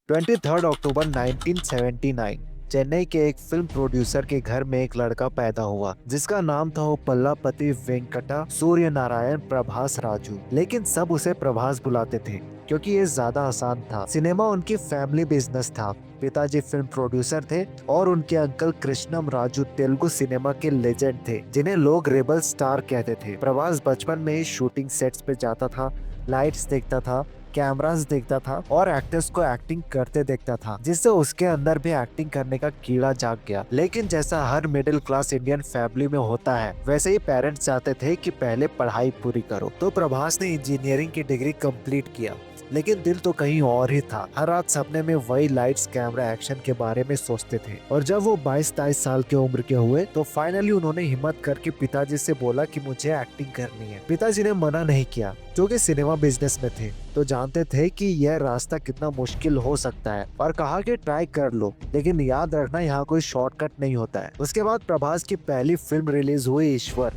23 अक्टूबर 1979 चेन्नई के एक film producer के घर में एक लड़का पैदा हुआ जिसका नाम था पल्लापति वेंकटा सूर्य नारायण प्रभास राजू। लेकिन सब उसे प्रभास बुलाते थे क्योंकि ये ज्यादा आसान था। सिनेमा उनकी फैमिली बिजनेस था। पिताजी फिल्म प्रोड्यूसर थे और उनके अंकल कृष्णम राजू तेलुगु सिनेमा के लेजेंड थे जिन्हें लोग रेबल स्टार कहते थे। प्रभास बचपन में ही शूटिंग सेट्स पे जाता था, लाइट्स देखता था, कैमरास देखता था और एक्टर्स को एक्टिंग करते देखता था, जिससे उसके अंदर भी एक्टिंग करने का कीड़ा जाग गया। लेकिन जैसा हर मिडिल क्लास इंडियन फैमिली में होता है, वैसे ही पेरेंट्स चाहते थे कि पहले पढ़ाई पूरी करो। तो प्रभास ने इंजीनियरिंग की डिग्री कंप्लीट किया, लेकिन दिल तो कहीं और ही था। हर रात सपने में वही लाइट्स, कैमरा, एक्शन के बारे में सोचते थे। और जब वो 22-23 साल की उम्र के हुए तो फाइनली उन्होंने हिम्मत करके पिताजी से बोला कि मुझे एक्टिंग करनी है। पिताजी ने मना नहीं किया क्योंकि सिनेमा बिजनेस में थे तो जानते थे कि यह रास्ता कितना मुश्किल हो सकता है, और कहा कि ट्राई कर लो, लेकिन याद रखना यहाँ कोई शॉर्टकट नहीं होता है। उसके बाद प्रभास की पहली फिल्म रिलीज हुई, ईश्वर।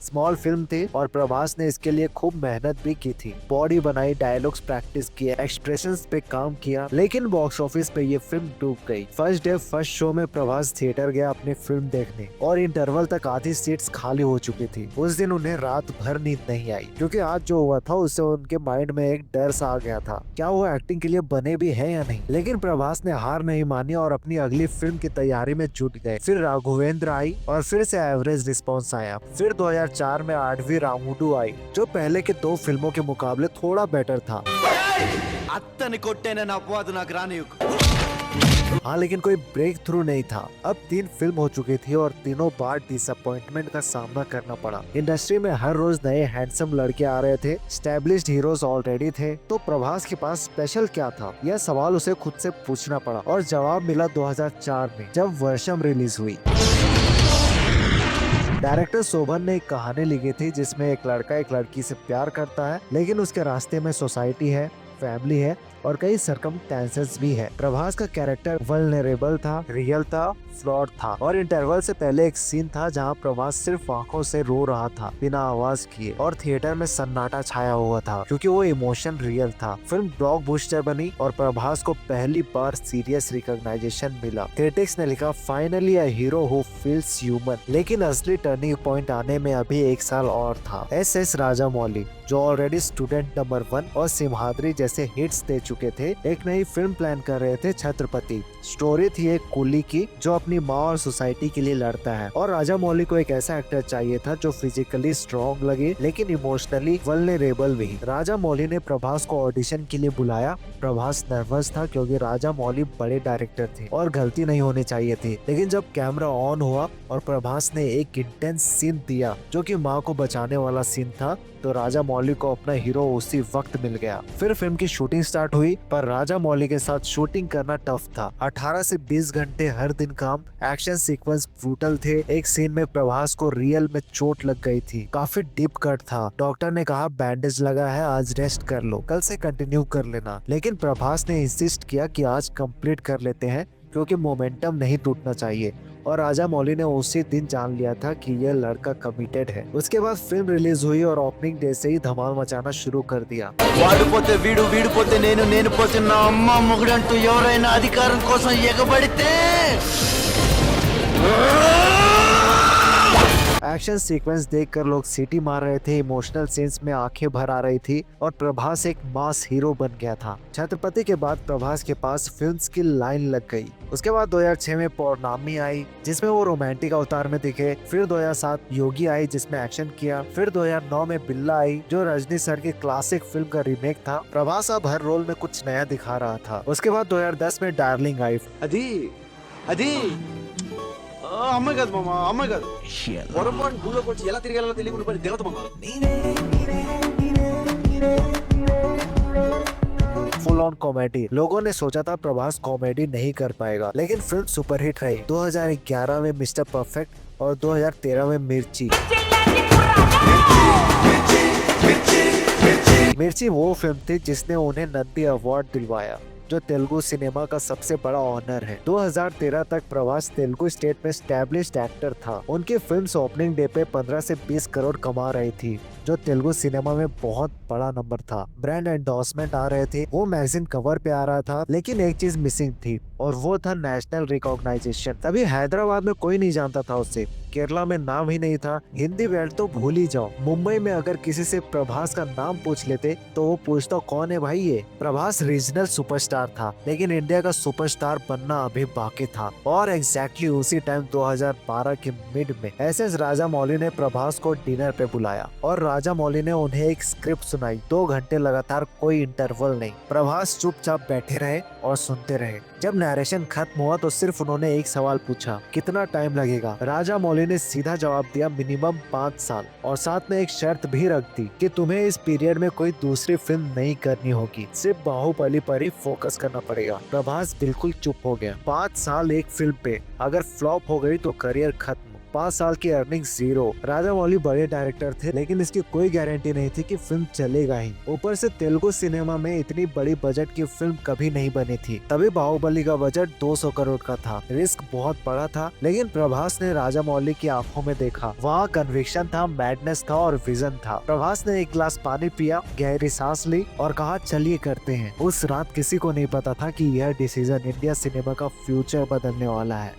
स्मॉल फिल्म थी और प्रभास ने इसके लिए खूब मेहनत भी की थी। बॉडी बनाई, डायलॉग्स प्रैक्टिस किए, एक्सप्रेशंस पे काम किया, लेकिन बॉक्स ऑफिस पे ये फिल्म डूब गई। फर्स्ट डे फर्स्ट शो में प्रभास थिएटर गया अपनी फिल्म देखने और इंटरवल तक आधी सीट्स खाली हो चुकी थी। उस दिन उन्हें रात भर नींद नहीं आई क्योंकि आज जो हुआ था उससे उनके माइंड में एक डर सा आ गया था, क्या वो एक्टिंग के लिए बने भी है या नहीं। लेकिन प्रभास ने हार नहीं मानी और अपनी अगली फिल्म की तैयारी में जुट गए। फिर राघवेंद्र आई और फिर से एवरेज रिस्पॉन्स आया। फिर 2004 में 8वीं रामुडू आई, जो पहले के 2 फिल्मों के मुकाबले थोड़ा बेटर था। हाँ, लेकिन कोई ब्रेक थ्रू नहीं था। अब 3 फिल्म हो चुकी थी और तीनों बार डिसअपॉइंटमेंट का सामना करना पड़ा। इंडस्ट्री में हर रोज नए हैंडसम लड़के आ रहे थे, एस्टेब्लिश्ड हीरोज ऑलरेडी थे, तो प्रभास के पास स्पेशल क्या था, यह सवाल उसे खुद से पूछना पड़ा। और जवाब मिला 2004 में, जब वर्षम रिलीज हुई। डायरेक्टर शोभन ने एक कहानी लिखी थी जिसमें एक लड़का एक लड़की से प्यार करता है, लेकिन उसके रास्ते में सोसाइटी है, फैमिली है और कई सर्कमस्टेंसेस भी है। प्रभास का कैरेक्टर वल्नरेबल था, रियल था, फ्लॉड था। और इंटरवल से पहले एक सीन था जहां प्रभास सिर्फ आंखों से रो रहा था बिना आवाज किए, और थिएटर में सन्नाटा छाया हुआ था क्योंकि वो इमोशन रियल था। फिल्म ब्लॉकबस्टर बनी और प्रभास को पहली बार सीरियस रिकॉग्नाइजेशन मिला। क्रिटिक्स ने लिखा, finally a hero who feels human. लेकिन असली टर्निंग पॉइंट आने में अभी 1 साल और था। एस राजामौली, जो ऑलरेडी स्टूडेंट नंबर 1 और सिम्हाद्री जैसे हिट्स दे चुके थे, एक नई फिल्म प्लान कर रहे थे, छत्रपति। स्टोरी थी एक कुली की जो अपनी माँ और सोसाइटी के लिए लड़ता है, और राजामौली को एक ऐसा एक्टर चाहिए था जो फिजिकली स्ट्रॉन्ग लगे लेकिन इमोशनली वल्नरेबल भी। राजामौली ने प्रभास को ऑडिशन के लिए बुलाया। प्रभास नर्वस था क्योंकि राजामौली बड़े डायरेक्टर थे और गलती नहीं होनी चाहिए थी। लेकिन जब कैमरा ऑन हुआ और प्रभास ने एक इंटेंस सीन दिया जो कि माँ को बचाने वाला सीन था, तो राजामौली को अपना हीरो उसी वक्त मिल गया। फिर फिल्म की शूटिंग स्टार्ट हुई, पर राजामौली के साथ शूटिंग करना टफ था। 18 से 20 घंटे हर दिन काम, एक्शन सीक्वेंस ब्रूटल थे। एक सीन में प्रभास को रियल में चोट लग गई थी, काफी डीप कट था। डॉक्टर ने कहा बैंडेज लगा है, आज रेस्ट कर लो, कल से कंटिन्यू कर लेना। लेकिन प्रभास ने इंसिस्ट किया कि आज कंप्लीट कर लेते हैं क्योंकि मोमेंटम नहीं टूटना चाहिए। और राजामौली ने उसी दिन जान लिया था कि यह लड़का कमिटेड है। उसके बाद फिल्म रिलीज हुई और ओपनिंग डे से ही धमाल मचाना शुरू कर दिया। వాడిపోతే వీడు వీడిపోతే నేను నేను పోతే నా అమ్మ మొగుడంటూ ఎవరైనా అధికారం కోసం ఎగబడితే एक्शन सीक्वेंस देखकर लोग सीटी मार रहे थे, इमोशनल सीन्स में आंखें भर आ रही थी और प्रभास एक मास हीरो बन गया था। छत्रपति के बाद प्रभास के पास फिल्म्स की लाइन लग गई। उसके बाद 2006 में पौर्णामी आई जिसमें वो रोमांटिक अवतार में दिखे। फिर 2007 योगी आई जिसमें एक्शन किया। फिर 2009 में बिल्ला आई जो रजनी सर की क्लासिक फिल्म का रीमेक था। प्रभास अब हर रोल में कुछ नया दिखा रहा था। उसके बाद 2010 में डार्लिंग आई। అది అది అమ్మాయి కాదు మామ, అమ్మాయి కాదు, పొరపాటు భూలోకి వచ్చి ఎలా తిరగాలో తెలియకుండా పడి దేవత మామ. Full on comedy. लोगों ने सोचा था प्रभास कॉमेडी नहीं कर पाएगा, लेकिन फिल्म सुपरहिट रही। 2011 में मिस्टर परफेक्ट और 2013 में मिर्ची। मिर्ची वो फिल्म थी जिसने उन्हें नंदी अवार्ड दिलवाया। जो तेलुगु सिनेमा का सबसे बड़ा ऑनर है। 2013 तक प्रभास तेलुगु स्टेट में स्टैब्लिश्ड एक्टर था। उनकी फिल्म्स ओपनिंग डे पे 15 से 20 करोड़ कमा रही थी, जो तेलुगु सिनेमा में बहुत बड़ा नंबर था। ब्रांड एंडोर्समेंट आ रहे थे, वो मैगजीन कवर पे आ रहा था, लेकिन एक चीज मिसिंग थी और वो था नेशनल रिकॉग्नाइजेशन। तभी हैदराबाद में कोई नहीं जानता था उसे, केरला में नाम ही नहीं था, हिंदी बेल्ट तो भूल ही जाओ। मुंबई में अगर किसी से प्रभास का नाम पूछ लेते तो वो पूछता कौन है भाई ये। प्रभास रीजनल सुपरस्टार था, लेकिन इंडिया का सुपरस्टार बनना अभी बाकी था। और एग्जैक्टली उसी टाइम 2012 के मिड में एसएस राजामौली ने प्रभास को डिनर पे बुलाया और राजामौली ने उन्हें एक स्क्रिप्ट सुनाई। 2 घंटे लगातार कोई इंटरवल नहीं। प्रभास चुपचाप बैठे रहे और सुनते रहे। जब नरेशन खत्म हुआ तो सिर्फ उन्होंने एक सवाल पूछा, कितना टाइम लगेगा। राजामौली ने सीधा जवाब दिया, मिनिमम 5 साल, और साथ में एक शर्त भी रख दी कि तुम्हें इस पीरियड में कोई दूसरी फिल्म नहीं करनी होगी, सिर्फ बाहुबली पर ही फोकस करना पड़ेगा। प्रभास बिल्कुल चुप हो गया। 5 साल एक फिल्म पे, अगर फ्लॉप हो गई तो करियर खत्म। 5 साल की अर्निंग 0। राजामौली बड़े डायरेक्टर थे, लेकिन इसकी कोई गारंटी नहीं थी कि फिल्म चलेगा ही। ऊपर से तेलुगु सिनेमा में इतनी बड़ी बजट की फिल्म कभी नहीं बनी थी। तभी बाहुबली का बजट 200 करोड़ का था। रिस्क बहुत बड़ा था, लेकिन प्रभास ने राजामौली की आंखों में देखा। वहाँ कन्विक्शन था, मैडनेस था और विजन था। प्रभास ने एक गिलास पानी पिया, गहरी सांस ली और कहा, चलिए करते हैं। उस रात किसी को नहीं पता था कि यह डिसीजन इंडिया सिनेमा का फ्यूचर बदलने वाला है।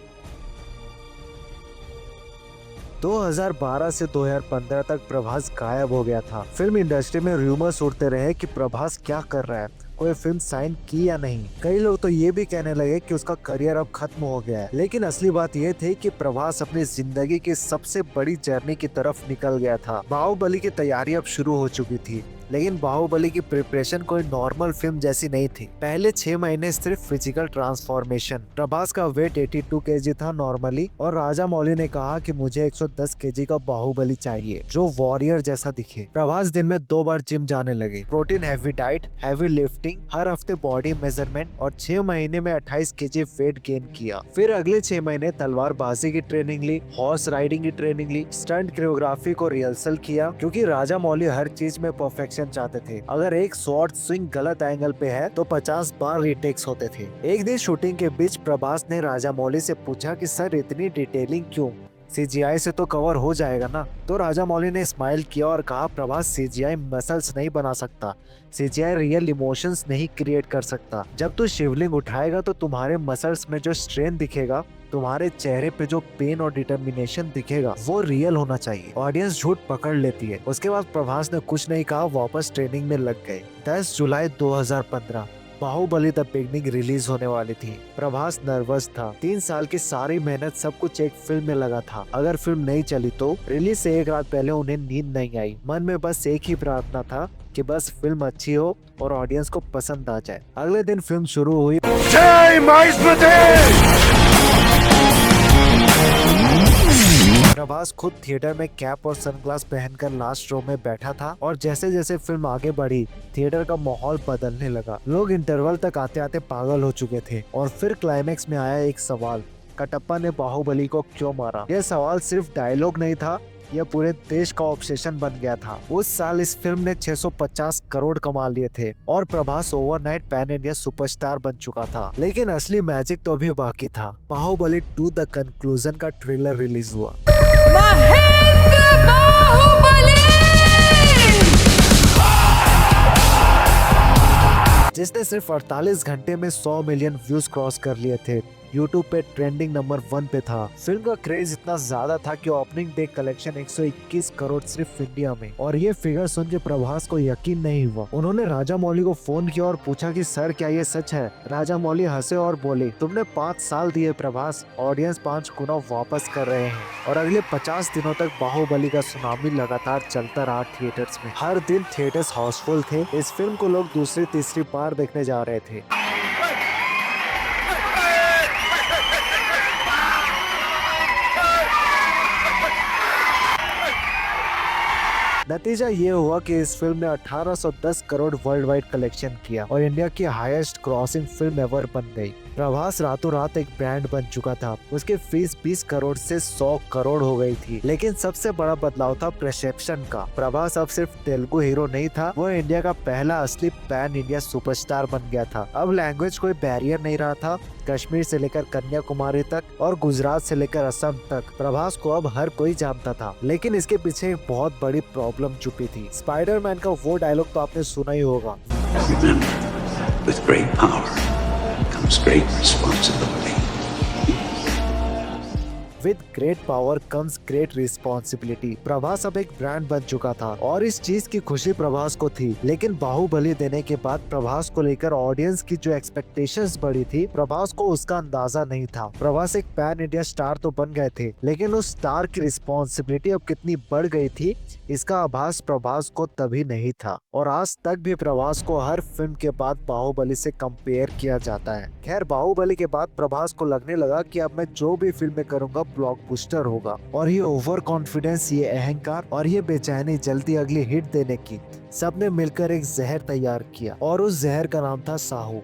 2012 से 2015 तक प्रभास गायब हो गया था। फिल्म इंडस्ट्री में रूमर्स उड़ते रहे कि प्रभास क्या कर रहा है, कोई फिल्म साइन की या नहीं। कई लोग तो ये भी कहने लगे कि उसका करियर अब खत्म हो गया है। लेकिन असली बात ये थी कि प्रभास अपनी जिंदगी की सबसे बड़ी जर्नी की तरफ निकल गया था। बाहुबली की तैयारी अब शुरू हो चुकी थी, लेकिन बाहुबली की प्रिपरेशन कोई नॉर्मल फिल्म जैसी नहीं थी। पहले 6 महीने सिर्फ फिजिकल ट्रांसफॉर्मेशन। प्रभास का वेट 82 kg था नॉर्मली, और राजामौली ने कहा कि मुझे 110 kg का बाहुबली चाहिए जो वॉरियर जैसा दिखे। प्रभास दिन में 2 बार जिम जाने लगे। Protein heavy diet, heavy lifting, हर हफ्ते बॉडी मेजरमेंट, और 6 महीने में 28 kg वेट गेन किया। फिर अगले 6 महीने तलवारबाजी की ट्रेनिंग ली, हॉर्स राइडिंग की ट्रेनिंग ली, स्टंट कोरियोग्राफी को रिहर्सल किया, क्योंकि राजामौली हर चीज में परफेक्शन चाहते थे। अगर एक शॉट स्विंग गलत एंगल पे है तो 50 बार रीटेक्स होते थे। एक दिन शूटिंग के बीच प्रभास ने राजामौली से पूछा कि सर इतनी डिटेलिंग क्यों, सीजीआई से तो कवर हो जाएगा ना। तो राजामौली ने स्माइल किया और कहा, प्रभास सीजीआई मसल्स नहीं बना सकता, सीजीआई रियल इमोशंस नहीं क्रिएट कर सकता। जब तू शिवलिंग उठाएगा तो तुम्हारे मसल्स में जो स्ट्रेन दिखेगा, तुम्हारे चेहरे पे जो पेन और डिटर्मिनेशन दिखेगा, वो रियल होना चाहिए। ऑडियंस झूठ पकड़ लेती है। उसके बाद प्रभास ने कुछ नहीं कहा, वापस ट्रेनिंग में लग गए। 10 जुलाई 2015 बाहुबली द बिगनिंग रिलीज होने वाली थी। प्रभास नर्वस था। 3 साल की सारी मेहनत, सब कुछ एक फिल्म में लगा था। अगर फिल्म नहीं चली तो रिलीज से 1 रात पहले उन्हें नींद नहीं आई। मन में बस एक ही प्रार्थना था कि बस फिल्म अच्छी हो और ऑडियंस को पसंद आ जाए। अगले दिन फिल्म शुरू हुई। प्रभास खुद थिएटर में कैप और सनग्लास पहनकर लास्ट रो में बैठा था, और जैसे जैसे फिल्म आगे बढ़ी थिएटर का माहौल बदलने लगा। लोग इंटरवल तक आते आते पागल हो चुके थे। और फिर क्लाइमेक्स में आया एक सवाल, कटप्पा ने बाहुबली को क्यों मारा। यह सवाल सिर्फ डायलॉग नहीं था, यह पूरे देश का ऑब्सेशन बन गया था। उस साल इस फिल्म ने 650 करोड़ कमा लिए थे और Prabhas overnight pan India superstar बन चुका था। लेकिन असली मैजिक तो अभी बाकी था। बाहुबली 2 द कंक्लूजन का ट्रेलर रिलीज हुआ। जिसने सिर्फ 48 घंटे में 100 मिलियन व्यूज क्रॉस कर लिए थे। YouTube पे ट्रेंडिंग नंबर 1 पे था। फिल्म का क्रेज इतना ज्यादा था कि ओपनिंग डे कलेक्शन 121 करोड़ सिर्फ इंडिया में। और ये फिगर सुन के प्रभास को यकीन नहीं हुआ। उन्होंने राजामौली को फोन किया और पूछा कि सर क्या ये सच है। राजामौली हंसे और बोले, तुमने 5 साल दिए प्रभास, ऑडियंस 5 गुना वापस कर रहे हैं। और अगले 50 दिनों तक बाहुबली का सुनामी लगातार चलता रहा थिएटर्स में। हर दिन थिएटर्स हाउसफुल थे। इस फिल्म को लोग दूसरी तीसरी बार देखने जा रहे थे। नतीजा ये हुआ कि इस फिल्म ने 1810 करोड़ वर्ल्ड वाइड कलेक्शन किया और इंडिया की हाईएस्ट क्रॉसिंग फिल्म एवर बन गई। प्रभास रातों रात एक ब्रांड बन चुका था। उसकी फीस 20 करोड़ से 100 करोड़ हो गई थी। लेकिन सबसे बड़ा बदलाव था परसेप्शन का। प्रभास अब सिर्फ तेलुगु हीरो नहीं था, वो इंडिया का पहला असली पैन इंडिया सुपरस्टार बन गया था। अब लैंग्वेज कोई बैरियर नहीं रहा था। कश्मीर से लेकर कन्याकुमारी तक और गुजरात से लेकर असम तक प्रभास को अब हर कोई जानता था। लेकिन इसके पीछे एक बहुत बड़ी प्रॉब्लम छुपी थी। स्पाइडरमैन का वो डायलॉग तो आपने सुना ही होगा। With great power comes great responsibility. With great power comes great responsibility. Prabhas अब एक ब्रांड बन चुका था और इस चीज की खुशी प्रभास को थी। लेकिन बाहुबली देने के बाद प्रभास को लेकर ऑडियंस की जो एक्सपेक्टेशंस बढ़ी थी, प्रभास को उसका अंदाजा नहीं था। प्रभास एक पैन इंडिया स्टार तो बन गए थे, लेकिन उस स्टार की रिस्पॉन्सिबिलिटी अब कितनी बढ़ गई थी, इसका आभास प्रभास को तभी नहीं था। और आज तक भी प्रभास को हर फिल्म के बाद बाहुबली से कंपेयर किया जाता है। खैर, बाहुबली के बाद प्रभास को लगने लगा कि अब मैं जो भी फिल्में करूंगा ब्लॉकबस्टर होगा। और ये ओवर कॉन्फिडेंस, ये अहंकार और ये बेचैनी जल्दी अगली हिट देने की, सबने मिलकर एक जहर तैयार किया और उस जहर का नाम था साहू।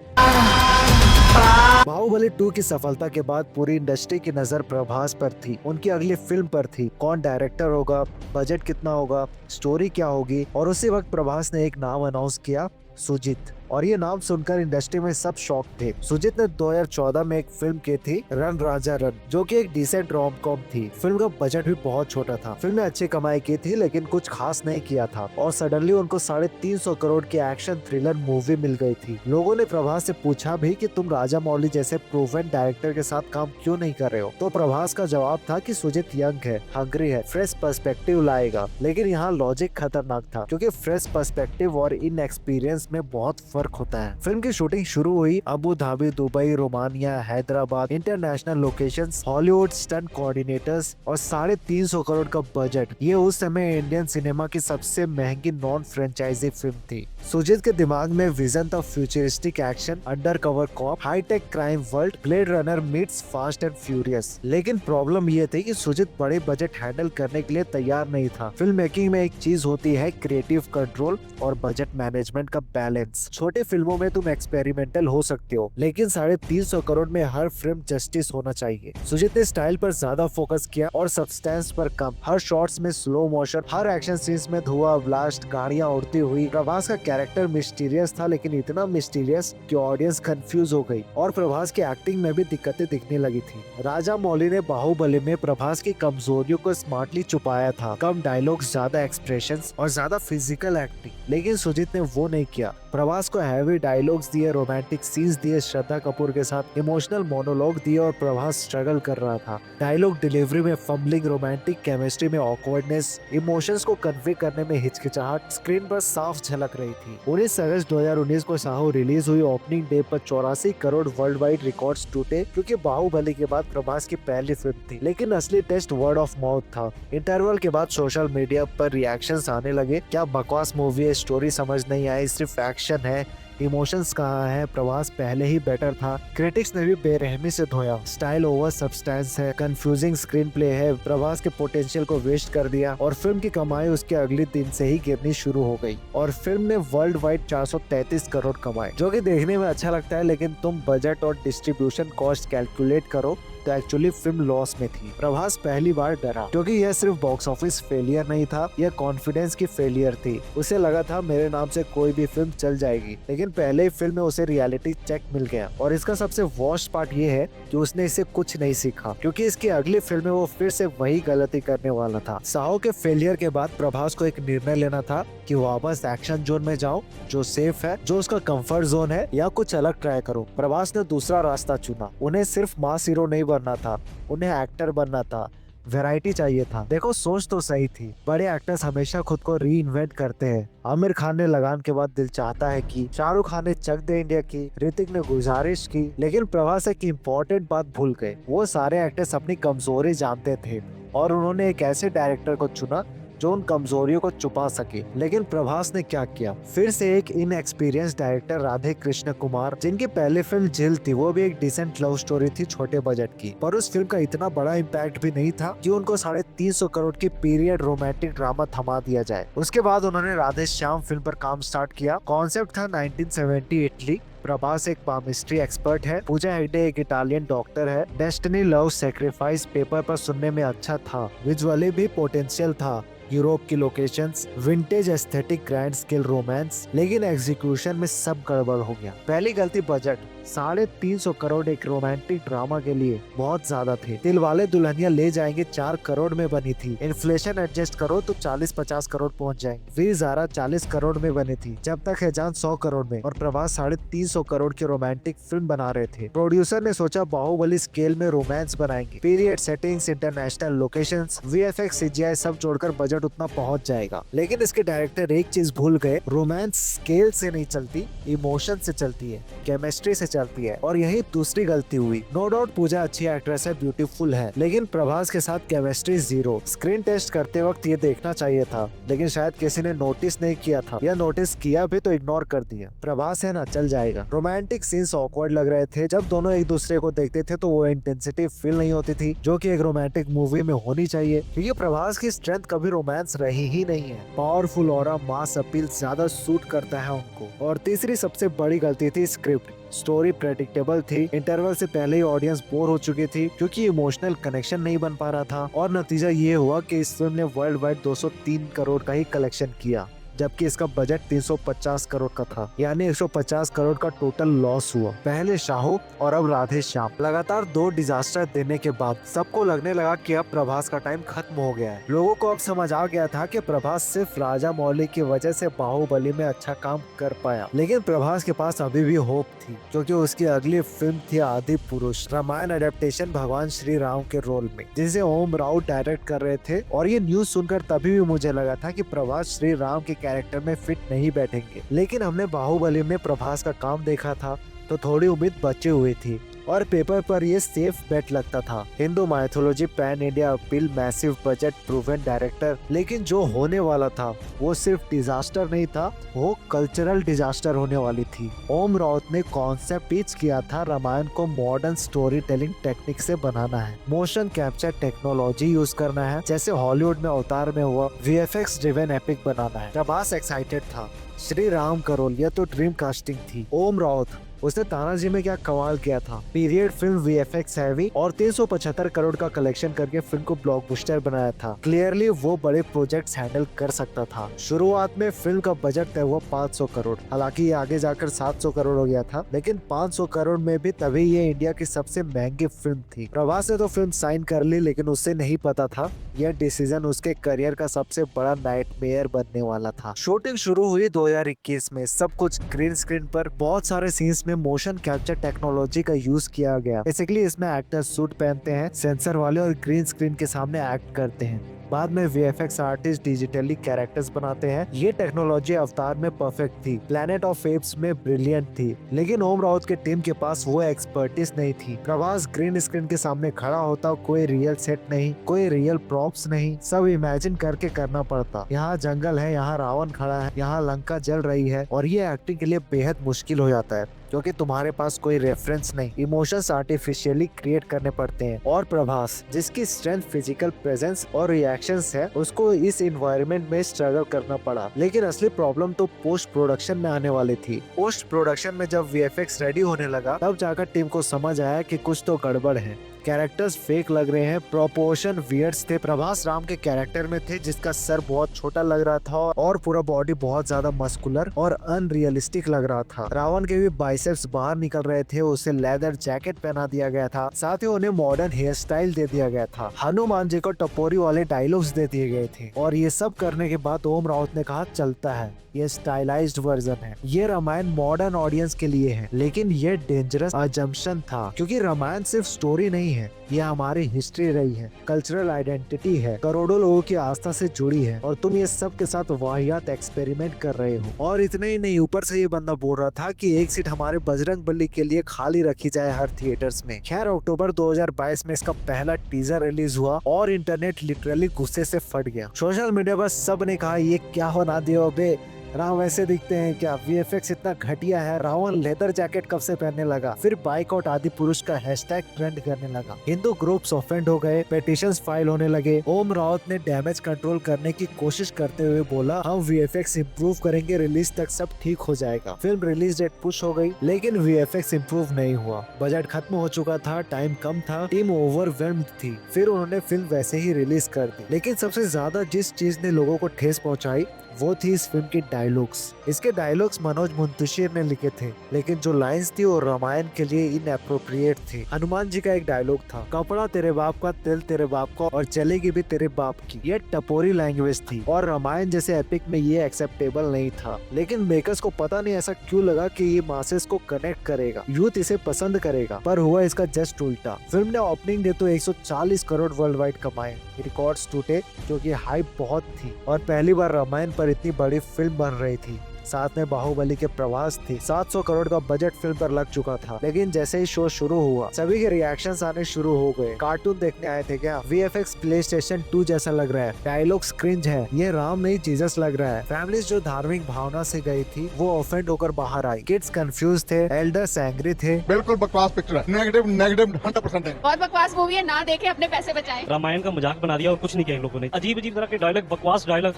बाहुबली 2 की सफलता के बाद पूरी इंडस्ट्री की नजर प्रभास पर थी, उनकी अगली फिल्म पर थी। कौन डायरेक्टर होगा, बजट कितना होगा, स्टोरी क्या होगी। और उसी वक्त प्रभास ने एक नाम अनाउंस किया, सुजीत। और ये नाम सुनकर इंडस्ट्री में सब शॉक थे। सुजीत ने 2014 में एक फिल्म की थी रन राजा रन, जो कि एक डिसेंट रोम कॉम थी। फिल्म का बजट भी बहुत छोटा था। फिल्म ने अच्छी कमाई की थी, लेकिन कुछ खास नहीं किया था। और सडनली उनको 350 करोड़ की एक्शन थ्रिलर मूवी मिल गई थी। लोगों ने प्रभास से पूछा भी कि तुम राजा मौली जैसे प्रूवन डायरेक्टर के साथ काम क्यों नहीं कर रहे हो। तो प्रभास का जवाब था कि सुजीत यंग है, हंग्री है, फ्रेश पर्सपेक्टिव लाएगा। लेकिन यहाँ लॉजिक खतरनाक था, क्योंकि फ्रेश पर्सपेक्टिव और इन एक्सपीरियंस में बहुत फर्क होता है। फिल्म की शूटिंग शुरू हुई Abu Dhabi, Dubai, Romania, Hyderabad, international locations, Hollywood stunt coordinators और 350 करोड़ का बजट। ये उस समय इंडियन सिनेमा की सबसे महंगी नॉन फ्रेंचाइजी फिल्म थी। सुजीत के दिमाग में विजन था futuristic action, undercover cop, high tech crime world, Blade Runner meets Fast and Furious. लेकिन प्रॉब्लम ये थी कि सुजीत बड़े बजट हैंडल करने के लिए तैयार नहीं था। फिल्म मेकिंग में एक चीज होती है क्रिएटिव कंट्रोल और बजट मैनेजमेंट का बैलेंस। छोटे फिल्मों में तुम एक्सपेरिमेंटल हो सकते हो, लेकिन 350 करोड़ में हर फिल्म जस्टिस होना चाहिए। सुजीत ने स्टाइल पर ज्यादा फोकस किया और सब्सटेंस पर कम। हर शॉट्स में स्लो मोशन, हर एक्शन सीन्स में धुआं, ब्लास्ट, गाड़ियां उड़ती हुई। प्रभास का कैरेक्टर मिस्टीरियस था, लेकिन इतना मिस्टीरियस कि ऑडियंस कंफ्यूज हो गई। और प्रभास की एक्टिंग में भी दिक्कतें दिखने लगी थी। राजा मौली ने बाहुबली में प्रभास की कमजोरियों को स्मार्टली छुपाया था। कम डायलॉग्स, ज्यादा एक्सप्रेशंस और ज्यादा फिजिकल एक्टिंग। लेकिन सुजीत ने वो नहीं किया। प्रभास को हैवी डायलॉग्स दिए, रोमांटिक सीन्स दिए, श्रद्धा कपूर के साथ इमोशनल मोनोलॉग दिए और प्रभास स्ट्रगल कर रहा था। डायलॉग डिलीवरी में फंबलिंग, रोमांटिक केमिस्ट्री में ऑकवर्डनेस, इमोशंस को कन्वे करने में हिचकिचाहट स्क्रीन पर साफ झलक रही थी। 19 अगस्त 2019 को साहू रिलीज हुई। ओपनिंग डे पर 84 करोड़ वर्ल्ड वाइड रिकॉर्ड्स टूटे, क्योंकि बाहुबली के बाद प्रभास की पहली फिल्म थी। लेकिन असली टेस्ट वर्ड ऑफ माउथ था। इंटरवल के बाद सोशल मीडिया पर रिएक्शंस आने लगे, क्या बकवास मूवी है, स्टोरी समझ नहीं आई, सिर्फ एक्शन है, इमोशंस कहाँ है, प्रभास पहले ही बेटर था। क्रिटिक्स ने भी बेरहमी से धोया, स्टाइल ओवर सब्सटेंस है, कंफ्यूजिंग स्क्रीन प्ले है, प्रभास के पोटेंशियल को वेस्ट कर दिया। और फिल्म की कमाई उसके अगले दिन से ही गिरनी शुरू हो गई। और फिल्म ने वर्ल्ड वाइड 433 करोड़ कमाए, जो कि देखने में अच्छा लगता है, लेकिन तुम बजट और डिस्ट्रीब्यूशन कॉस्ट कैलकुलेट करो तो एक्चुअली फिल्म लॉस में थी। प्रभास पहली बार डरा, क्योंकि यह सिर्फ बॉक्स ऑफिस फेलियर नहीं था, यह कॉन्फिडेंस की फेलियर थी। उसे लगा था मेरे नाम से कोई भी फिल्म चल जाएगी, लेकिन पहले ही फिल्म में उसे रियलिटी चेक मिल गया। और इसका सबसे वर्स्ट पार्ट ये है कि उसने इससे कुछ नहीं सीखा, क्योंकि इसकी अगली फिल्म में वो फिर से वही गलती करने वाला था। साहो के फेलियर के बाद प्रभास को एक निर्णय लेना था कि वापस एक्शन जोन में जाओ, जो सेफ है, जो उसका कंफर्ट जोन है, या कुछ अलग ट्राई करो। प्रभास ने दूसरा रास्ता चुना। उन्हें सिर्फ मास हीरो नहीं बनना था, उन्हें एक्टर बनना था। वैरायटी चाहिए था। देखो, सोच तो सही थी। बड़े एक्टर्स हमेशा खुद को री इन्वेंट करते हैं। आमिर खान ने लगान के बाद दिल चाहता है कि, शाहरुख खान ने चक दे इंडिया की, ऋतिक ने गुजारिश की, लेकिन प्रभास एक इम्पोर्टेंट बात भूल गए। वो सारे एक्टर्स अपनी कमजोरी जानते थे और उन्होंने एक ऐसे डायरेक्टर को चुना जो उन कमजोरियों को छुपा सके। लेकिन प्रभास ने क्या किया, फिर से एक इनएक्सपीरियंस डायरेक्टर राधे कृष्ण कुमार, जिनकी पहली फिल्म जिल थी, वो भी एक डिसेंट लव स्टोरी थी छोटे बजट की, पर उस फिल्म का इतना बड़ा इम्पैक्ट भी नहीं था कि उनको 350 करोड़ की पीरियड रोमांटिक ड्रामा थमा दिया जाए। उसके बाद उन्होंने राधे श्याम फिल्म पर काम स्टार्ट किया। कॉन्सेप्ट था 1970 इटली, प्रभास एक पामिस्ट्री एक्सपर्ट है, पूजा हेगड़े एक इटालियन डॉक्टर है। डेस्टिनी लव सैक्रिफाइस पेपर पर सुनने में अच्छा था, विजुअली भी पोटेंशियल था, यूरोप की locations, vintage aesthetic, grand scale romance, लेकिन एग्जीक्यूशन में सब गड़बड़ हो गया। पहली गलती बजट, 350 करोड़ एक रोमांटिक ड्रामा के लिए बहुत ज्यादा थे। दिलवाले दुल्हनिया ले जाएंगे 4 करोड़ में बनी थी, इन्फ्लेशन एडजस्ट करो तो 40-50 करोड़ पहुंच जाएंगे। वीर ज़ारा 40 करोड़ में बनी थी, जब तक है जान 100 करोड़ में, और प्रभास 350 करोड़ की रोमांटिक फिल्म बना रहे थे। प्रोड्यूसर ने सोचा बाहुबली स्केल में रोमांस बनाएंगे, period settings, international locations, VFX, CGI सब जोड़कर बजट उतना पहुंच जाएगा। लेकिन इसके डायरेक्टर एक चीज भूल गए, रोमांस स्केल से नहीं चलती, इमोशन से चलती है, केमिस्ट्री से चलती है, और यही दूसरी गलती हुई। नो डाउट पूजा अच्छी एक्ट्रेस है, ब्यूटीफुल है, लेकिन प्रभास के साथ केमिस्ट्री जीरो। स्क्रीन टेस्ट करते वक्त ये देखना चाहिए था, लेकिन शायद किसी ने नोटिस नहीं किया था, या नोटिस किया भी तो इग्नोर कर दिया। प्रभास है ना, चल जाएगा। रोमांटिक सीन्स ऑकवर्ड लग रहे थे, जब दोनों एक दूसरे को देखते थे तो वो इंटेंसिटी फील नहीं होती थी जो कि एक रोमांटिक मूवी में होनी चाहिए, क्योंकि प्रभास की स्ट्रेंथ कभी रोमांस रही ही नहीं है। पावरफुल ऑरा, मास अपील ज्यादा सूट करता है उनको। और तीसरी सबसे बड़ी गलती थी स्क्रिप्ट। स्टोरी प्रेडिक्टेबल थी, इंटरवल से पहले ही ऑडियंस बोर हो चुकी थी क्योंकि इमोशनल कनेक्शन नहीं बन पा रहा था, और नतीजा ये हुआ कि इस फिल्म ने वर्ल्ड वाइड 203 करोड़ का ही कलेक्शन किया, जबकि इसका बजट 350 करोड़ का था, यानी 150 करोड़ का टोटल लॉस हुआ। पहले शाहू और अब राधे श्याम, लगातार 2 डिजास्टर देने के बाद सबको लगने लगा कि अब प्रभास का टाइम खत्म हो गया है। लोगों को अब समझ आ गया था कि प्रभास सिर्फ राजा मौली की वजह से बाहुबली में अच्छा काम कर पाया, लेकिन प्रभास के पास अभी भी होप थी, क्योंकि उसकी अगली फिल्म थी आदि पुरुष, रामायण अडेप्टेशन भगवान श्री राम के रोल में, जिसे ओम राउत डायरेक्ट कर रहे थे। और ये न्यूज सुनकर तभी भी मुझे लगा था कि प्रभास श्री राम के कैरेक्टर में फिट नहीं बैठेंगे, लेकिन हमने बाहुबली में प्रभास का काम देखा था तो थोड़ी उम्मीद बची हुई थी, और पेपर पर ये सेफ बेट लगता था। Hindu mythology, pan India appeal, massive budget, proven director, लेकिन जो होने वाला था वो सिर्फ डिजास्टर नहीं था, वो कल्चरल डिजास्टर होने वाली थी। ओम राउत ने कॉन्सेप्ट पिच किया था, रामायण को मॉडर्न स्टोरी टेलिंग टेक्निक से बनाना है, मोशन कैप्चर टेक्नोलॉजी यूज करना है जैसे हॉलीवुड में अवतार में हुआ, VFX ड्रिवन एपिक बनाना है। प्रभास एक्साइटेड था, श्री राम का रोल, यह तो ड्रीम कास्टिंग थी। ओम राउत, उसने तानाजी में क्या कमाल किया था, पीरियड फिल्म, VFX हैवी, और 375 करोड़ का कलेक्शन करके फिल्म को ब्लॉकबस्टर बनाया था। क्लियरली वो बड़े प्रोजेक्ट्स हैंडल कर सकता था। शुरुआत में फिल्म का बजट तय हुआ 500 करोड़, हालांकि ये आगे जाकर 700 करोड़ हो गया था, लेकिन 500 करोड़ में भी तभी ये इंडिया की सबसे महंगी फिल्म थी। प्रभास ने तो फिल्म साइन कर ली, लेकिन उससे नहीं पता था यह डिसीजन उसके करियर का सबसे बड़ा नाइटमेयर बनने वाला था। शूटिंग शुरू हुई 2021 में, सब कुछ ग्रीन स्क्रीन पर, बहुत सारे सीन्स में मोशन कैप्चर टेक्नोलॉजी का यूज किया गया। बेसिकली इसमें एक्टर सूट पहनते हैं, सेंसर वाले, और ग्रीन स्क्रीन के सामने एक्ट करते हैं। बाद में VFX आर्टिस्ट डिजिटली कैरेक्टर्स बनाते हैं। ये टेक्नोलॉजी अवतार में परफेक्ट थी, प्लैनेट ऑफ एप्स में ब्रिलियंट थी, लेकिन ओम राउत के टीम के पास वो एक्सपर्टीज नहीं थी। प्रभास ग्रीन स्क्रीन के सामने खड़ा होता, कोई रियल सेट नहीं, कोई रियल प्रॉप्स नहीं, सब इमेजिन करके करना पड़ता। यहाँ जंगल है, यहाँ रावण खड़ा है, यहाँ लंका जल रही है, और ये एक्टिंग के लिए बेहद मुश्किल हो जाता है क्योंकि तुम्हारे पास कोई रेफरेंस नहीं, इमोशंस आर्टिफिशियली क्रिएट करने पड़ते हैं। और प्रभास, जिसकी स्ट्रेंथ फिजिकल प्रेजेंस और रिएक्शंस है, उसको इस एनवायरनमेंट में स्ट्रगल करना पड़ा। लेकिन असली प्रॉब्लम तो पोस्ट प्रोडक्शन में आने वाली थी। पोस्ट प्रोडक्शन में जब VFX रेडी होने लगा, तब जाकर टीम को समझ आया कि कुछ तो गड़बड़ है, कैरेक्टर्स फेक लग रहे हैं, प्रोपोर्शन वियर्ड्स थे। प्रभास राम के कैरेक्टर में थे, जिसका सर बहुत छोटा लग रहा था और पूरा बॉडी बहुत ज्यादा मस्कुलर और अनरियलिस्टिक लग रहा था। रावण के भी बाइसेप्स बाहर निकल रहे थे, उसे लेदर जैकेट पहना दिया गया था, साथ ही उन्हें मॉडर्न हेयर स्टाइल दे दिया गया था। हनुमान जी को टपोरी वाले डायलॉग्स दे दिए गए थे, और ये सब करने के बाद ओम राउत ने कहा चलता है, ये स्टाइलाइज्ड वर्जन है, ये रामायण मॉडर्न ऑडियंस के लिए है। लेकिन ये डेंजरस अजम्पशन था, क्योंकि रामायण सिर्फ स्टोरी नहीं है, ये हमारी हिस्ट्री रही है, कल्चरल आइडेंटिटी है, करोड़ों लोगों की आस्था से जुड़ी है, और तुम ये सब के साथ वाहियात एक्सपेरिमेंट कर रहे हो। और इतने ही नहीं, ऊपर से ये बंदा बोल रहा था कि एक सीट हमारे बजरंगबली के लिए खाली रखी जाए हर थिएटर्स में। खैर, अक्टूबर 2022 में इसका पहला टीजर रिलीज हुआ और इंटरनेट लिटरली गुस्से से फट गया। सोशल मीडिया पर सब ने कहा ये क्या बना दिया बे, राम वैसे दिखते हैं क्या? वीएफएक्स इतना घटिया है। रावण लेदर जैकेट कब से पहनने लगा? फिर बाइकआउट आदि पुरुष का हैशटैग ट्रेंड करने लगा। हिंदू ग्रुप्स ऑफेंड हो गए, पेटिशंस फाइल होने लगे। ओम रावत ने डैमेज कंट्रोल करने की कोशिश करते हुए बोला, हम वीएफएक्स इम्प्रूव करेंगे, रिलीज तक सब ठीक हो जाएगा। फिल्म रिलीज डेट पुश हो गई, लेकिन वीएफएक्स इम्प्रूव नहीं हुआ। बजट खत्म हो चुका था, टाइम कम था, टीम ओवरवेल्म्ड थी। फिर उन्होंने फिल्म वैसे ही रिलीज कर दी। लेकिन सबसे ज्यादा जिस चीज ने लोगों को ठेस पहुंचाई वो थी इस फिल्म की डायलॉग्स। इसके डायलॉग्स मनोज मुंतशिर ने लिखे थे, लेकिन जो लाइंस थी वो रामायण के लिए इनएप्रोप्रिएट थी। हनुमान जी का एक डायलॉग था, कपड़ा तेरे बाप का, तिल तेरे बाप का और चलेगी भी तेरे बाप की। ये टपोरी लैंग्वेज थी और रामायण जैसे एपिक में ये एक्सेप्टेबल नहीं था। लेकिन मेकर्स को पता नहीं ऐसा क्यों लगा कि ये मासेस को कनेक्ट करेगा, यूथ इसे पसंद करेगा, पर हुआ इसका जस्ट उल्टा। फिल्म ने ओपनिंग डे तो 140 करोड़ वर्ल्ड वाइड कमाए, रिकॉर्ड्स टूटे क्योंकि हाइप बहुत थी और पहली बार रामायण पर इतनी बड़ी फिल्म बन रही थी। साथ में बाहुबली के प्रभास थी। 700 करोड़ का बजट फिल्म पर लग चुका था। लेकिन जैसे ही शो शुरू हुआ सभी के रिएक्शंस आने शुरू हो गए। कार्टून देखने आए थे क्या? वीएफएक्स प्लेस्टेशन 2 जैसा लग रहा है, डायलॉग्स क्रिंज है, ये राम नहीं जीसस लग रहा है। फैमिलीज जो धार्मिक भावना से गई थी वो ऑफेंड होकर बाहर आई। किड्स कंफ्यूज थे, एल्डर्स एंग्री थे। बिल्कुल बकवास पिक्चर है, नेगेटिव 100% है। बहुत बकवास मूवी है, ना देखे, अपने पैसे बचाएं। रामायण का मजाक बना दिया और कुछ नहीं किया इन लोगों ने। अजीब अजीब तरह के डायलॉग, बकवास डायलॉग।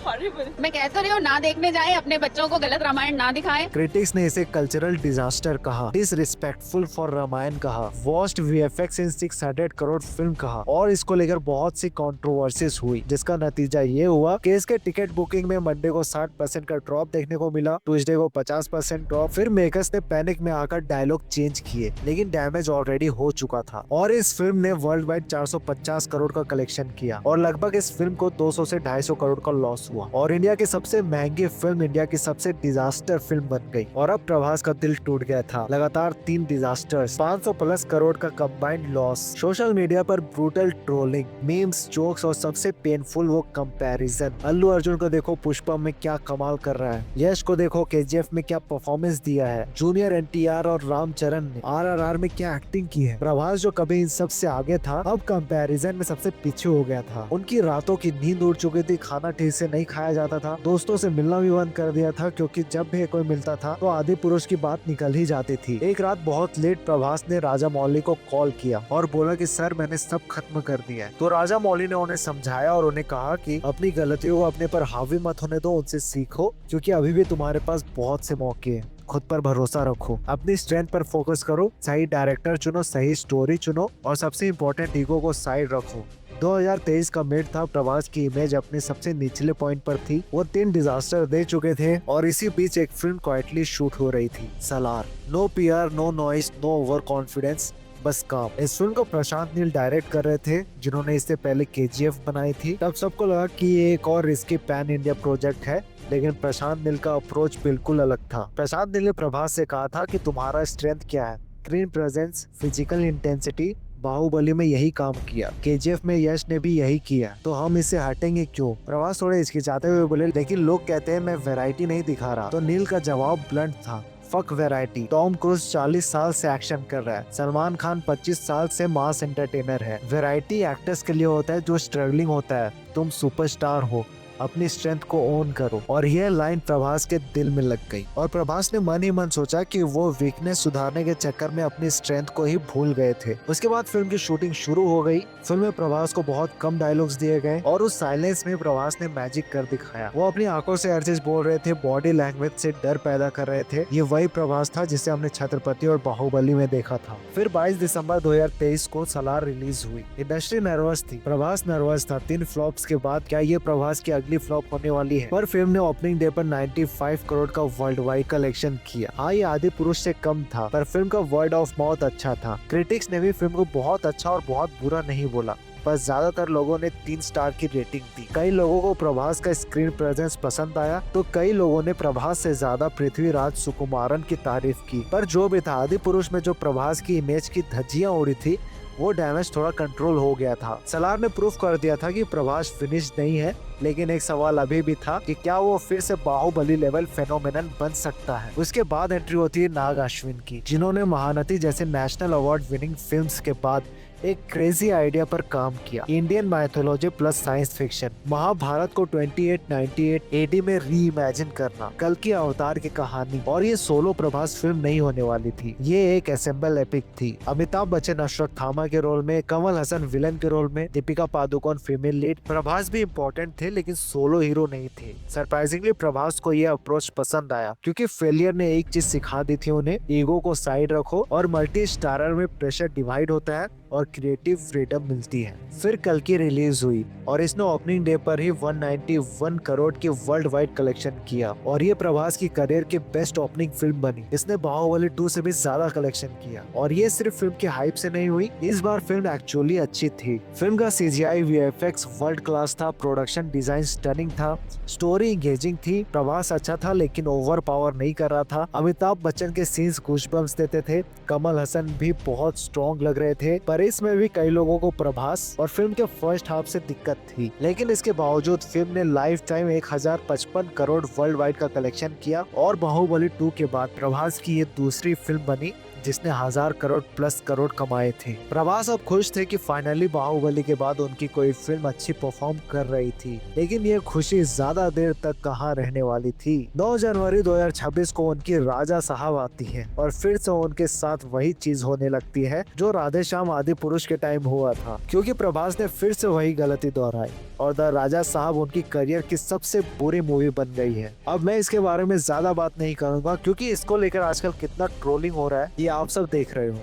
मैं कह तो रही हूँ, ना देखने जाए, अपने बच्चों को गलत रामायण ना दिखाएं। क्रिटिक्स ने इसे कल्चरल डिजास्टर कहा, डिसरिस्पेक्टफुल फॉर रामायण कहा, वर्स्ट वीएफएक्स इन 600 करोड़ फिल्म कहा और इसको लेकर बहुत सी कंट्रोवर्सीज हुई, जिसका नतीजा ये हुआ कि इसके टिकट बुकिंग में मंडे को 60% का ड्रॉप देखने को मिला, ट्यूसडे को 50% ड्रॉप। फिर मेकर्स ने पैनिक में आकर डायलॉग चेंज किए, लेकिन डैमेज ऑलरेडी हो चुका था और इस फिल्म ने वर्ल्ड वाइड 450 करोड़ का कलेक्शन किया और लगभग इस फिल्म को 200 से 250 करोड़ का लॉस हुआ और इंडिया की सबसे महंगी फिल्म इंडिया की सबसे डिजास्टर फिल्म बन गई। और अब प्रभास का दिल टूट गया था। लगातार 3 डिजास्टर्स, 500 प्लस करोड़ का कंबाइंड लॉस, सोशल मीडिया पर ब्रूटल ट्रोलिंग, मीम्स, जोक्स और सबसे पेनफुल वो कंपैरिजन। अल्लू अर्जुन को देखो पुष्पा में क्या कमाल कर रहा है, यश को देखो केजीएफ में क्या परफॉर्मेंस दिया है, जूनियर एनटीआर और रामचरण ने आरआरआर में क्या एक्टिंग की है। प्रभास जो कभी इन सब से आगे था अब कंपैरिजन में सबसे पीछे हो गया था। उनकी रातों की नींद उड़ चुकी थी, खाना ठीक से नहीं खाया जाता था, दोस्तों से मिलना भी बंद कर दिया था क्योंकि जब भी कोई मिलता था तो आदि पुरुष की बात निकल ही जाती थी। एक रात बहुत लेट प्रभास ने राजा मौली को कॉल किया और बोला कि सर मैंने सब खत्म कर दिया है। तो राजा मौली ने उन्हें समझाया और उन्हें कहा कि अपनी गलतियों को अपने पर हावी मत होने दो, उनसे सीखो क्योंकि अभी भी तुम्हारे पास बहुत से मौके हैं। खुद पर भरोसा रखो, अपनी स्ट्रेंथ पर फोकस करो, सही डायरेक्टर चुनो, सही स्टोरी चुनो और सबसे इम्पोर्टेंट ईगो को साइड रखो। 2023 का मिड था, प्रभास की इमेज अपने सबसे निचले पॉइंट पर थी। वो 3 डिजास्टर दे चुके थे और इसी बीच एक फिल्म क्वाइटली शूट हो रही थी, Salaar. No PR, no noise, no over confidence, बस काम। इस फिल्म को प्रशांत नील डायरेक्ट कर रहे थे, जिन्होंने इससे पहले केजीएफ बनाई थी। तब सबको लगा कि ये एक और रिस्की पैन इंडिया प्रोजेक्ट है, लेकिन प्रशांत नील का अप्रोच बिल्कुल अलग था। प्रशांत नील ने प्रभास से कहा था कि तुम्हारा स्ट्रेंथ क्या है? Screen presence, physical intensity. Baahubali में यही काम किया, केजीएफ में यश ने भी यही किया, तो हम इससे हटेंगे क्यों? प्रभास थोड़े हिचकिचाते हुए बोले, लेकिन लोग कहते हैं मैं वैरायटी नहीं दिखा रहा। तो नील का जवाब ब्लंट था, फक वैरायटी। टॉम क्रूज 40 साल से एक्शन कर रहा है, सलमान खान 25 साल से मास एंटरटेनर है। वैरायटी एक्टर्स के लिए होता है जो स्ट्रगलिंग होता है, तुम सुपरस्टार हो, अपनी स्ट्रेंथ को ओन करो। और यह लाइन प्रभास के दिल में लग गई और प्रभास ने मन ही मन सोचा कि वो वीकनेस सुधारने के चक्कर में अपनी स्ट्रेंथ को ही भूल गए थे। उसके बाद फिल्म की शूटिंग शुरू हो गई। फिल्म में प्रभास को बहुत कम डायलॉग्स दिए गए और उस साइलेंस में प्रभास ने मैजिक कर दिखाया। वो अपनी आंखों से हर चीज बोल रहे थे, बॉडी लैंग्वेज से डर पैदा कर रहे थे। ये वही प्रभास था जिसे हमने छत्रपति और बाहुबली में देखा था। फिर 22 दिसंबर 2023 को सलार रिलीज हुई। इंडस्ट्री नर्वस थी, प्रभास नर्वस था। 3 फ्लॉप्स के बाद क्या ये प्रभास की फ्लॉप होने वाली है? पर फिल्म ने ओपनिंग डे पर 95 करोड़ का वर्ल्ड वाइड कलेक्शन किया। हाँ, ये आदि पुरुष से कम था, पर फिल्म का वर्ड ऑफ माउथ अच्छा था। क्रिटिक्स ने भी फिल्म को बहुत अच्छा और बहुत बुरा नहीं बोला, पर ज्यादातर लोगों ने 3 स्टार की रेटिंग दी। कई लोगों को प्रभास का स्क्रीन प्रेजेंस पसंद आया, तो कई लोगों ने प्रभास से ज्यादा पृथ्वीराज सुकुमारन की तारीफ की। पर जो भी था, आदि पुरुष में जो प्रभास की इमेज की धज्जियां उड़ी थी, वो डैमेज थोड़ा कंट्रोल हो गया था। सलार ने प्रूफ कर दिया था कि प्रभास फिनिश नहीं है, लेकिन एक सवाल अभी भी था कि क्या वो फिर से बाहुबली लेवल फेनोमेनन बन सकता है। उसके बाद एंट्री होती है नाग अश्विन की, जिन्होंने महानती जैसे नेशनल अवार्ड विनिंग फिल्म्स के बाद एक क्रेजी आइडिया पर काम किया, Indian mythology plus science fiction. Mahabharat को 2898 एडी में री इमेजिन करना, कल की अवतार की कहानी। और ये सोलो प्रभास फिल्म नहीं होने वाली थी, ये एक असेंबल एपिक थी। अमिताभ बच्चन अश्वत्थामा के रोल में, कमल हसन विलन के रोल में, दीपिका पादुकोण फीमेल लीड। प्रभास भी इम्पोर्टेंट थे लेकिन सोलो हीरो नहीं थे। सरप्राइजिंगली प्रभास को ये अप्रोच पसंद आया, क्योंकि फेलियर ने एक चीज सिखा दी थी उन्हें, ईगो को साइड रखो और मल्टी स्टारर में प्रेशर डिवाइड होता है और क्रिएटिव फ्रीडम मिलती है। फिर कल की रिलीज हुई और इसने ओपनिंग डे पर ही 191 करोड़ की वर्ल्ड वाइड कलेक्शन किया और ये प्रभास की करियर की बेस्ट ओपनिंग फिल्म बनी। इसने बाहुबली 2 से भी ज्यादा कलेक्शन किया और ये सिर्फ फिल्म की हाइप से नहीं हुई, इस बार फिल्म एक्चुअली अच्छी थी। फिल्म का CGI VFX वर्ल्ड क्लास था, प्रोडक्शन डिजाइन स्टनिंग था, स्टोरी इंगेजिंग थी। प्रभास अच्छा था लेकिन ओवर पावर नहीं कर रहा था। अमिताभ बच्चन के सीन्स गूज़बम्प्स देते थे, कमल हसन भी बहुत स्ट्रॉन्ग लग रहे थे, पर इसमें भी कई लोगों को प्रभास और फिल्म के फर्स्ट हाफ से दिक्कत थी। लेकिन इसके बावजूद फिल्म ने life time 1055 crore world wide का कलेक्शन किया और बाहुबली 2 के बाद प्रभास की ये दूसरी फिल्म बनी जिसने 1000 करोड़ प्लस करोड़ कमाए थे। प्रभास अब खुश थे कि फाइनली बाहुबली के बाद उनकी कोई फिल्म अच्छी परफॉर्म कर रही थी, लेकिन ये खुशी ज्यादा देर तक कहाँ रहने वाली थी। 9 जनवरी 2026 को उनकी राजा साहब आती है और फिर से उनके साथ वही चीज होने लगती है जो राधे श्याम आदि पुरुष के टाइम हुआ था, क्योंकि प्रभास ने फिर से वही गलती दोहराई और द राजा साहब उनकी करियर की सबसे बुरी मूवी बन गई है। अब मैं इसके बारे में ज्यादा बात नहीं करूंगा क्योंकि इसको लेकर आजकल कितना ट्रोलिंग हो रहा है ये आप सब देख रहे हो।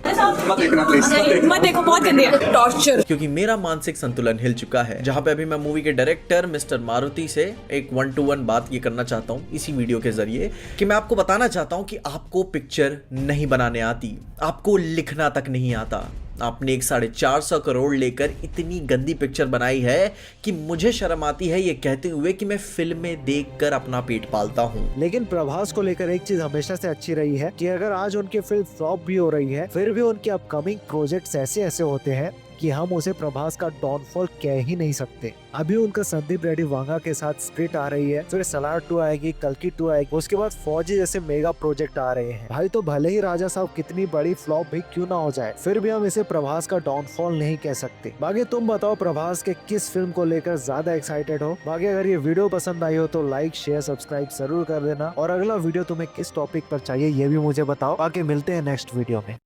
मत देखो, बहुत गंदी है, टॉर्चर। क्योंकि मेरा मानसिक संतुलन हिल चुका है, जहां पे अभी मैं मूवी के डायरेक्टर मिस्टर मारुति से एक 1-to-1 बात ये करना चाहता हूं इसी वीडियो के जरिए कि मैं आपको बताना चाहता हूं कि आपको पिक्चर नहीं बनाने आती, आपको लिखना तक नहीं आता। आपने एक 450 करोड़ लेकर इतनी गंदी पिक्चर बनाई है कि मुझे शर्म आती है ये कहते हुए कि मैं फिल्में देखकर अपना पेट पालता हूँ। लेकिन प्रभास को लेकर एक चीज हमेशा से अच्छी रही है कि अगर आज उनकी फिल्म फ्लॉप भी हो रही है, फिर भी उनके अपकमिंग प्रोजेक्ट्स ऐसे होते हैं कि हम उसे प्रभास का डाउनफॉल कह ही नहीं सकते। अभी उनका संदीप रेड्डी वांगा के साथ स्प्रिट आ रही है, फिर सलार 2 आएगी, कल्कि 2 आएगी, उसके बाद फौजी जैसे मेगा प्रोजेक्ट आ रहे हैं। भाई तो भले ही राजा साहब कितनी बड़ी फ्लॉप भी क्यों ना हो जाए, फिर भी हम इसे प्रभास का डाउनफॉल नहीं कह सकते। बाकी तुम बताओ प्रभास के किस फिल्म को लेकर ज्यादा एक्साइटेड हो। बाकी अगर ये वीडियो पसंद आई हो तो लाइक शेयर सब्सक्राइब जरूर कर देना और अगला वीडियो तुम्हें किस टॉपिक पर चाहिए ये भी मुझे बताओ। बाकी मिलते हैं नेक्स्ट वीडियो में।